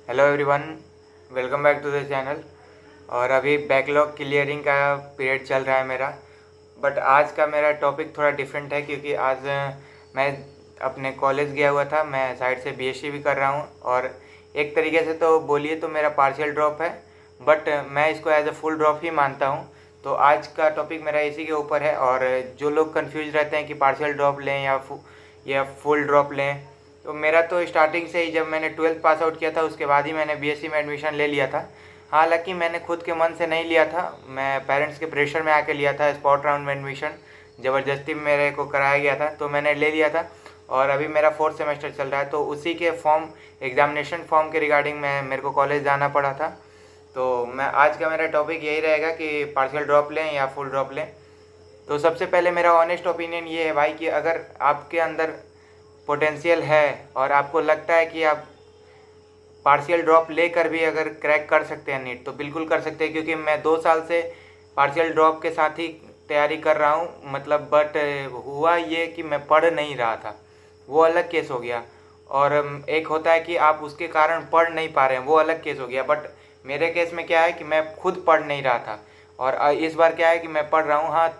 Hello everyone, welcome back to the channel. और अभी backlog clearing का पीरियड चल रहा है मेरा। बट आज का मेरा टॉपिक थोड़ा डिफरेंट है क्योंकि आज मैं अपने कॉलेज गया हुआ था। मैं साइड से बीएससी भी कर रहा हूँ और एक तरीके से तो बोलिए तो मेरा पार्शियल ड्रॉप है, बट मैं इसको एज अ फुल ड्रॉप ही मानता हूँ। तो आज का टॉपिक मेरा इसी के ऊपर है। और जो लोग कंफ्यूज रहते हैं कि पार्शियल ड्रॉप लें या फुल ड्रॉप लें, तो मेरा तो स्टार्टिंग से ही जब मैंने 12th पास आउट किया था उसके बाद ही मैंने बीएससी में एडमिशन ले लिया था। हालांकि मैंने खुद के मन से नहीं लिया था, मैं पेरेंट्स के प्रेशर में आके लिया था। स्पॉट राउंड में एडमिशन ज़बरदस्ती मेरे को कराया गया था तो मैंने ले लिया था। और अभी मेरा 4th सेमेस्टर चल रहा है तो उसी के फॉर्म एग्जामिनेशन फॉर्म के रिगार्डिंग मैं मेरे को कॉलेज जाना पड़ा था। तो मैं आज का मेरा टॉपिक यही रहेगा कि पार्शियल ड्रॉप लें या फुल ड्रॉप लें। तो सबसे पहले मेरा ऑनेस्ट ओपिनियन ये है भाई कि अगर आपके अंदर पोटेंशियल है और आपको लगता है कि आप पार्शियल ड्रॉप लेकर भी अगर क्रैक कर सकते हैं नीट, तो बिल्कुल कर सकते हैं। क्योंकि मैं 2 साल से पार्शियल ड्रॉप के साथ ही तैयारी कर रहा हूँ, मतलब बट हुआ ये कि मैं पढ़ नहीं रहा था, वो अलग केस हो गया। और एक होता है कि आप उसके कारण पढ़ नहीं पा रहे हैं, वो अलग केस हो गया। बट मेरे केस में क्या है कि मैं खुद पढ़ नहीं रहा था और इस बार क्या है कि मैं पढ़ रहा हूँ। हाँ,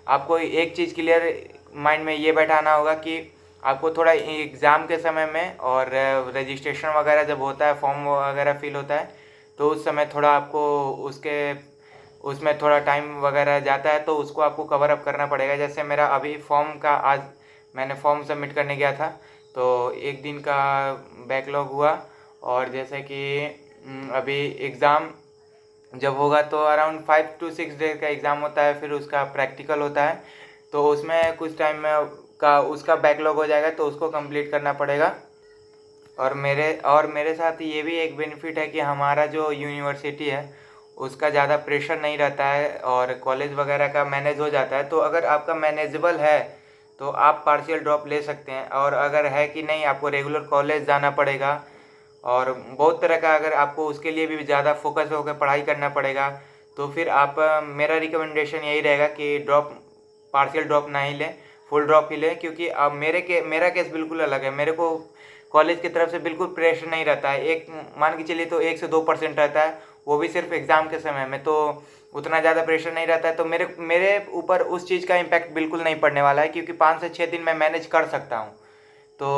आपको एक चीज़ क्लियर माइंड में ये बैठाना होगा कि आपको थोड़ा एग्ज़ाम के समय में और रजिस्ट्रेशन वगैरह जब होता है, फॉर्म वगैरह फिल होता है, तो उस समय थोड़ा आपको उसके उसमें थोड़ा टाइम वगैरह जाता है, तो उसको आपको कवर अप करना पड़ेगा। जैसे मेरा अभी फॉर्म का आज मैंने फॉर्म सबमिट करने गया था तो एक दिन का बैकलॉग हुआ। और जैसे कि अभी एग्ज़ाम जब होगा तो अराउंड 5 to 6 डे का एग्ज़ाम होता है, फिर उसका प्रैक्टिकल होता है। तो उसमें कुछ टाइम में का उसका बैकलॉग हो जाएगा तो उसको कंप्लीट करना पड़ेगा। और मेरे साथ ये भी एक बेनिफिट है कि हमारा जो यूनिवर्सिटी है उसका ज़्यादा प्रेशर नहीं रहता है और कॉलेज वगैरह का मैनेज हो जाता है। तो अगर आपका मैनेजेबल है तो आप पार्शियल ड्रॉप ले सकते हैं। और अगर है कि नहीं, आपको रेगुलर कॉलेज जाना पड़ेगा और बहुत तरह का अगर आपको उसके लिए भी ज़्यादा फोकस होकर पढ़ाई करना पड़ेगा, तो फिर आप मेरा रिकमेंडेशन यही रहेगा कि पार्शियल ड्रॉप ना ही लें, फुल ड्रॉप ही लें। क्योंकि अब मेरा केस बिल्कुल अलग है। मेरे को कॉलेज की तरफ से बिल्कुल प्रेशर नहीं रहता है। एक मान के चलिए तो 1 से 2% रहता है, वो भी सिर्फ एग्ज़ाम के समय में। तो उतना ज़्यादा प्रेशर नहीं रहता है, तो मेरे मेरे ऊपर उस चीज़ का इम्पैक्ट बिल्कुल नहीं पड़ने वाला है क्योंकि 5 से 6 दिन मैं मैनेज कर सकता हूँ। तो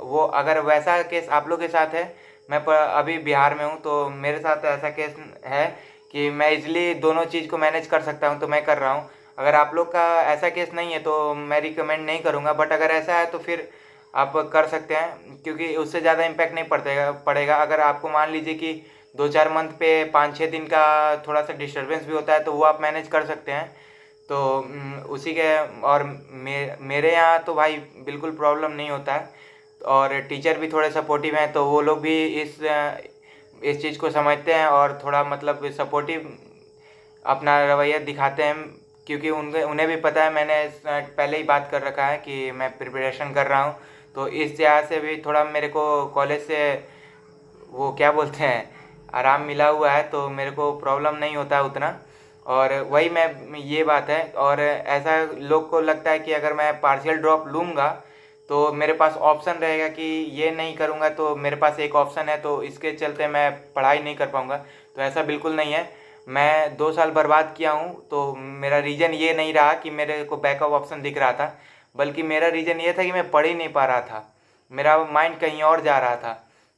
वो अगर वैसा केस आप लोग के साथ है, अभी बिहार में हूँ तो मेरे साथ ऐसा केस है कि मैं इजली दोनों चीज़ को मैनेज कर सकता हूँ, तो मैं कर रहा हूँ। अगर आप लोग का ऐसा केस नहीं है तो मैं रिकमेंड नहीं करूँगा, बट अगर ऐसा है तो फिर आप कर सकते हैं क्योंकि उससे ज़्यादा इम्पैक्ट नहीं पड़ेगा। अगर आपको मान लीजिए कि 2-4 मंथ पे 5-6 दिन का थोड़ा सा डिस्टर्बेंस भी होता है तो वो आप मैनेज कर सकते हैं। तो उसी के और मेरे यहाँ तो भाई बिल्कुल प्रॉब्लम नहीं होता है। और टीचर भी थोड़े सपोर्टिव हैं तो वो लोग भी इस चीज़ को समझते हैं और थोड़ा मतलब सपोर्टिव अपना रवैया दिखाते हैं। क्योंकि उन्हें भी पता है, मैंने पहले ही बात कर रखा है कि मैं प्रिपरेशन कर रहा हूँ। तो इस लिहाज से भी थोड़ा मेरे को कॉलेज से वो क्या बोलते हैं आराम मिला हुआ है, तो मेरे को प्रॉब्लम नहीं होता है उतना। और वही मैं ये बात है। और ऐसा लोग को लगता है कि अगर मैं पार्शियल ड्रॉप लूँगा तो मेरे पास ऑप्शन रहेगा कि ये नहीं करूँगा तो मेरे पास एक ऑप्शन है, तो इसके चलते मैं पढ़ाई नहीं कर पाऊँगा। तो ऐसा बिल्कुल नहीं है। मैं 2 साल बर्बाद किया हूँ तो मेरा रीज़न ये नहीं रहा कि मेरे को बैकअप ऑप्शन दिख रहा था, बल्कि मेरा रीज़न ये था कि मैं पढ़ ही नहीं पा रहा था, मेरा माइंड कहीं और जा रहा था।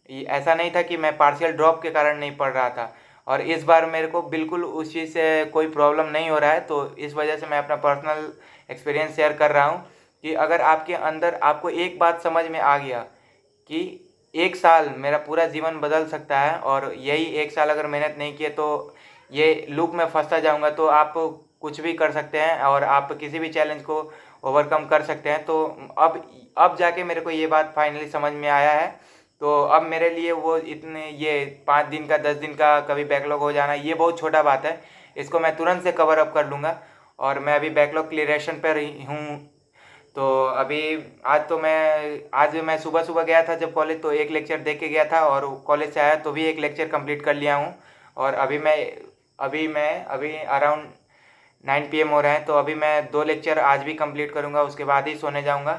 ऐसा नहीं था कि मैं पार्शियल ड्रॉप के कारण नहीं पढ़ रहा था। और इस बार मेरे को बिल्कुल उस चीज़ से कोई प्रॉब्लम नहीं हो रहा है। तो इस वजह से मैं अपना पर्सनल एक्सपीरियंस शेयर कर रहा हूँ कि अगर आपके अंदर आपको एक बात समझ में आ गया कि 1 साल मेरा पूरा जीवन बदल सकता है और यही 1 साल अगर मेहनत नहीं किए तो ये लूप में फंसता जाऊंगा, तो आप कुछ भी कर सकते हैं और आप किसी भी चैलेंज को ओवरकम कर सकते हैं। तो अब जाके मेरे को ये बात फाइनली समझ में आया है। तो अब मेरे लिए वो इतने ये 5 दिन का 10 दिन का कभी बैकलॉग हो जाना ये बहुत छोटा बात है। इसको मैं तुरंत से कवर अप कर लूँगा। और मैं अभी बैकलॉग क्लियरेशन पर ही हूँ। तो अभी आज मैं सुबह सुबह गया था जब कॉलेज, तो एक लेक्चर देख के गया था और कॉलेज से आया तो भी एक लेक्चर कंप्लीट कर लिया हूँ। और अभी अराउंड 9 PM हो रहे हैं, तो अभी मैं 2 लेक्चर आज भी कंप्लीट करूँगा, उसके बाद ही सोने जाऊँगा।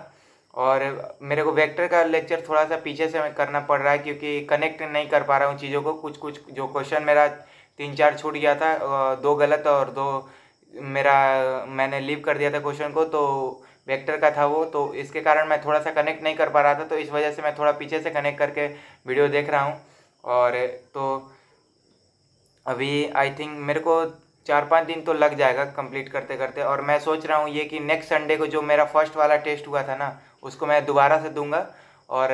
और मेरे को वेक्टर का लेक्चर थोड़ा सा पीछे से करना पड़ रहा है क्योंकि कनेक्ट नहीं कर पा रहा हूँ चीज़ों को। कुछ कुछ जो क्वेश्चन मेरा 3-4 छूट गया था, 2 गलत और 2 मेरा मैंने लीव कर दिया था क्वेश्चन को, तो वेक्टर का था वो, तो इसके कारण मैं थोड़ा सा कनेक्ट नहीं कर पा रहा था, तो इस वजह से मैं थोड़ा पीछे से कनेक्ट करके वीडियो देख रहा हूँ। और तो अभी आई थिंक मेरे को 4-5 दिन तो लग जाएगा कंप्लीट करते करते। और मैं सोच रहा हूँ ये कि नेक्स्ट संडे को जो मेरा फर्स्ट वाला टेस्ट हुआ था ना, उसको मैं दोबारा से दूंगा। और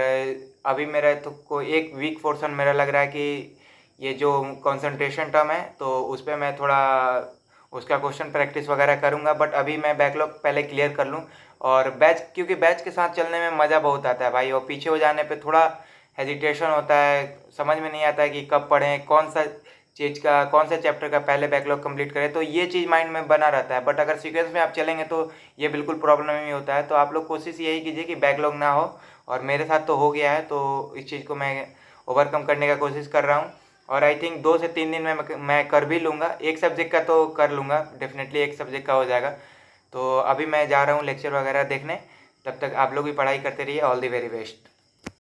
अभी मेरा तो कोई एक वीक पोर्शन मेरा लग रहा है कि ये जो कंसंट्रेशन टर्म है तो उस पर मैं थोड़ा उसका क्वेश्चन प्रैक्टिस वगैरह करूँगा, बट अभी मैं बैकलॉग पहले क्लियर कर लूँ। और बैच, क्योंकि बैच के साथ चलने में मज़ा बहुत आता है भाई, और पीछे हो जाने पे थोड़ा हेजिटेशन होता है, समझ में नहीं आता है कि कब पढ़ें, कौन सा चीज़ का, कौन सा चैप्टर का पहले बैकलॉग कंप्लीट करें, तो ये चीज़ माइंड में बना रहता है। बट अगर सीक्वेंस में आप चलेंगे तो ये बिल्कुल प्रॉब्लम नहीं होता है। तो आप लोग कोशिश यही कीजिए कि बैकलॉग ना हो, और मेरे साथ तो हो गया है, तो इस चीज़ को मैं ओवरकम करने का कोशिश कर रहा हूँ। और आई थिंक 2 से 3 दिन में मैं कर भी लूँगा। एक सब्जेक्ट का तो कर लूँगा डेफिनेटली, एक सब्जेक्ट का हो जाएगा। तो अभी मैं जा रहा हूँ लेक्चर वगैरह देखने, तब तक आप लोग भी पढ़ाई करते रहिए। All the very best.